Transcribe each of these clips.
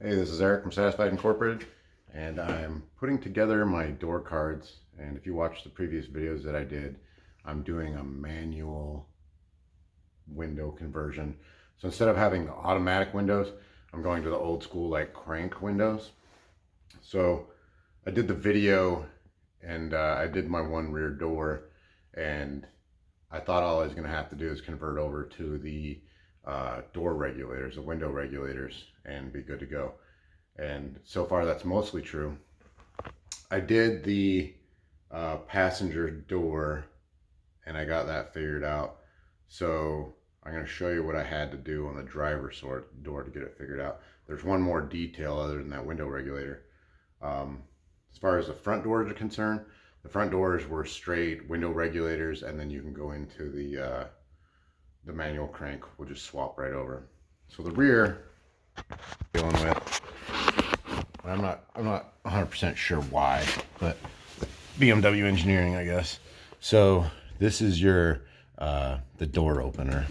Hey, this is Eric from Satisfied Incorporated, and I'm putting together my door cards. And if you watched the previous videos that I did, I'm doing a manual window conversion. So instead of having the automatic windows, I'm going to the old school like crank windows. So I did the video and I did my one rear door, and I thought all I was going to have to do is convert over to the door regulators, the window regulators, and be good to go. And so far that's mostly true. I did the passenger door and I got that figured out. So I'm going to show you what I had to do on the driver's door to get it figured out. There's one more detail other than that window regulator. As far as the front doors are concerned, the front doors were straight window regulators, and then you can go into the manual crank. We'll just swap right over. So the rear, dealing with, I'm not 100% sure why, but BMW engineering, I guess. So this is your the door opener.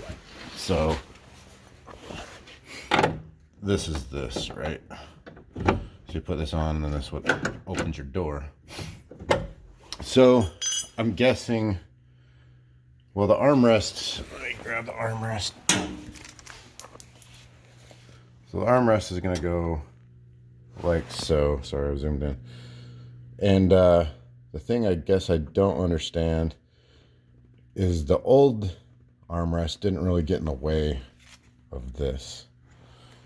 So this is this, right? So you put this on, and then this what opens your door. So I'm guessing, well, the armrests, let me grab the armrest. So the armrest is gonna go like so. Sorry, I zoomed in. And the thing I guess I don't understand is the old armrest didn't really get in the way of this.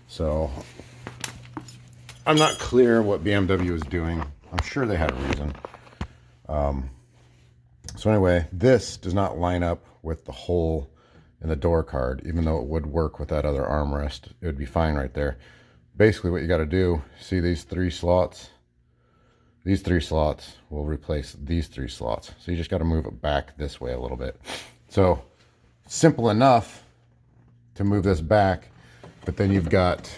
So I'm not clear what BMW was doing. I'm sure they had a reason. So anyway, this does not line up with the hole in the door card, even though it would work with that other armrest. It would be fine right there. Basically what you got to do, see these three slots? These three slots will replace these three slots. So you just got to move it back this way a little bit. So simple enough to move this back, but then you've got,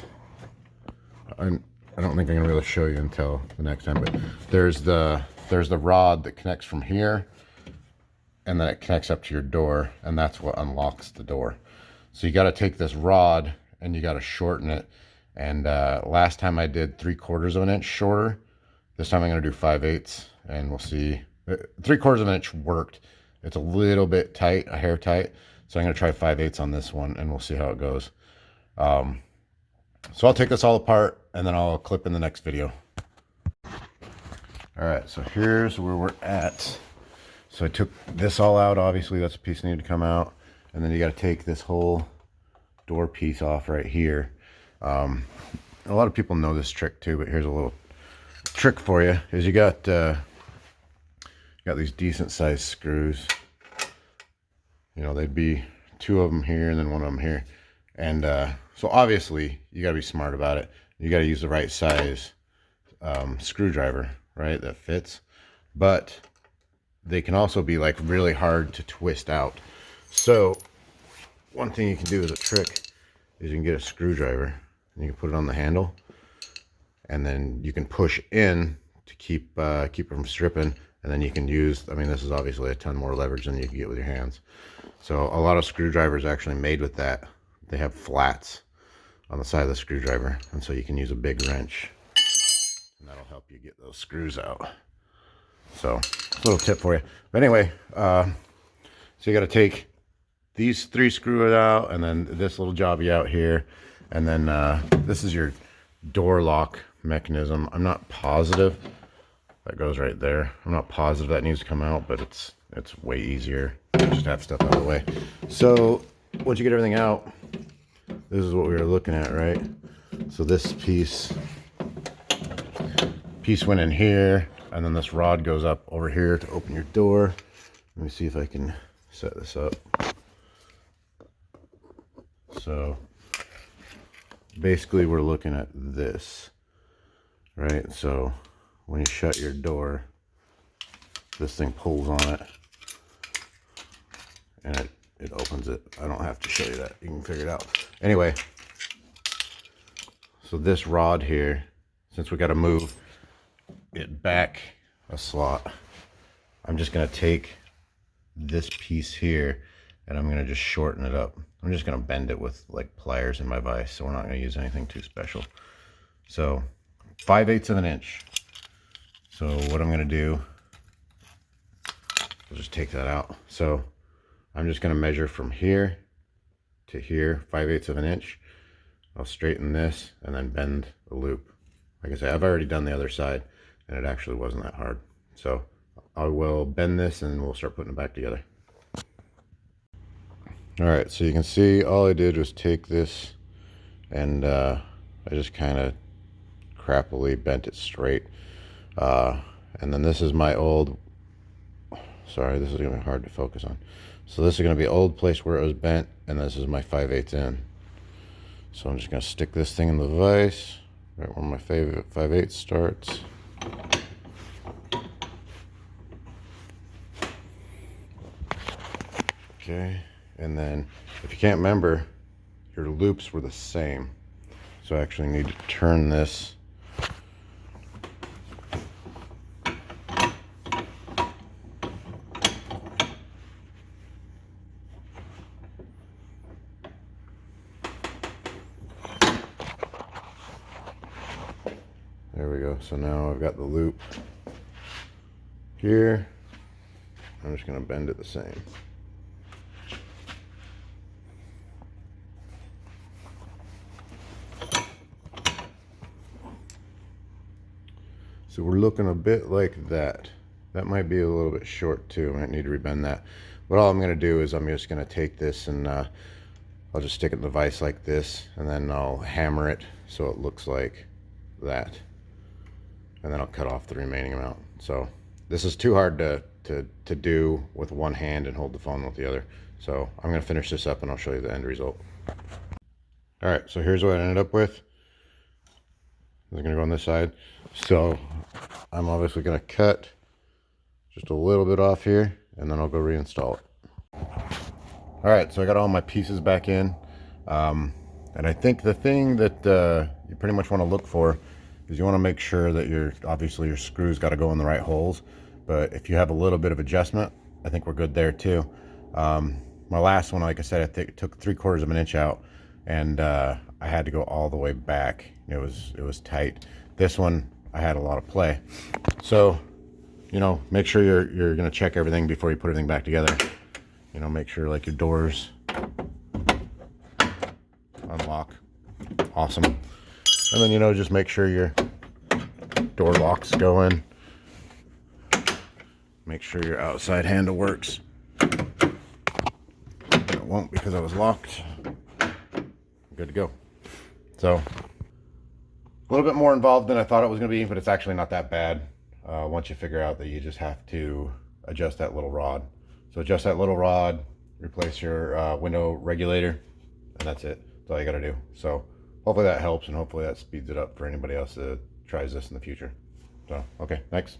I don't think I'm gonna be able to show you until the next time, but there's the rod that connects from here, and then it connects up to your door, and that's what unlocks the door. So you got to take this rod and you got to shorten it. And last time I did 3/4 of an inch shorter. This time I'm going to do 5/8, and we'll see. 3/4 of an inch worked. It's a little bit tight, a hair tight. So I'm going to try 5/8 on this one, and we'll see how it goes. So I'll take this all apart, and then I'll clip in the next video. All right, so here's where we're at. So I took this all out. Obviously, that's a piece that needed to come out. And then you got to take this whole door piece off right here. A lot of people know this trick too, but here's a little trick for you. Is you got these decent sized screws. You know, they'd be 2 of them here and then 1 of them here. And so obviously you got to be smart about it. You got to use the right size screwdriver, right, that fits. But they can also be like really hard to twist out. So one thing you can do as a trick is you can get a screwdriver and you can put it on the handle, and then you can push in to keep it from stripping. And then you can use, I mean, this is obviously a ton more leverage than you can get with your hands. So a lot of screwdrivers are actually made with that. They have flats on the side of the screwdriver, and so you can use a big wrench, and that'll help you get those screws out. So a little tip for you. But anyway, so you got to take these 3 screws out, and then this little jobby out here, and then this is your door lock mechanism. I'm not positive that goes right there. I'm not positive that needs to come out, but it's way easier to just have stuff out of the way. So once you get everything out, this is what we were looking at, right? So this piece went in here, and then this rod goes up over here to open your door. Let me see if I can set this up. So basically we're looking at this, right? So when you shut your door, this thing pulls on it, and it opens it. I don't have to show you that. You can figure it out. Anyway, so this rod here, since we got to move it back a slot, I'm just going to take this piece here and I'm going to just shorten it up. I'm just going to bend it with like pliers in my vise, so we're not going to use anything too special. So 5/8 of an inch. So what I'm going to do, I'll just take that out. So I'm just going to measure from here to here, 5/8 of an inch. I'll straighten this and then bend the loop. Like I said, I've already done the other side and it actually wasn't that hard. So I will bend this and we'll start putting it back together. All right, so you can see all I did was take this and I just kind of crappily bent it straight. And then this is my old, sorry, this is gonna be hard to focus on. So this is gonna be old place where it was bent, and this is my 5/8 in. So I'm just gonna stick this thing in the vise, right where my 5/8 starts. Okay, and then if you can't remember, your loops were the same. So I actually need to turn this There we go. So now I've got the loop here. I'm just going to bend it the same. So we're looking a bit like that. That might be a little bit short too. I might need to rebend that. But all I'm going to do is I'm just going to take this and I'll just stick it in the vise like this, and then I'll hammer it so it looks like that. And then I'll cut off the remaining amount. So this is too hard to do with one hand and hold the phone with the other. So I'm going to finish this up and I'll show you the end result. All right, so here's what I ended up with. I'm going to go on this side. So I'm obviously going to cut just a little bit off here, and then I'll go reinstall it. All right, so I got all my pieces back in. And I think the thing that you pretty much want to look for is you want to make sure that obviously your screws got to go in the right holes. But if you have a little bit of adjustment, I think we're good there too. My last one, like I said, I think it took 3/4 of an inch out, and I had to go all the way back. It was tight. This one, I had a lot of play. So, you know, make sure you're going to check everything before you put everything back together. You know, make sure like your doors unlock. Awesome. And then, you know, just make sure your door locks go in. Make sure your outside handle works. It won't because I was locked. Good to go. So, a little bit more involved than I thought it was going to be, but it's actually not that bad once you figure out that you just have to adjust that little rod. So adjust that little rod, replace your window regulator, and that's it. That's all you got to do. So hopefully that helps, and hopefully that speeds it up for anybody else that tries this in the future. So, okay, thanks.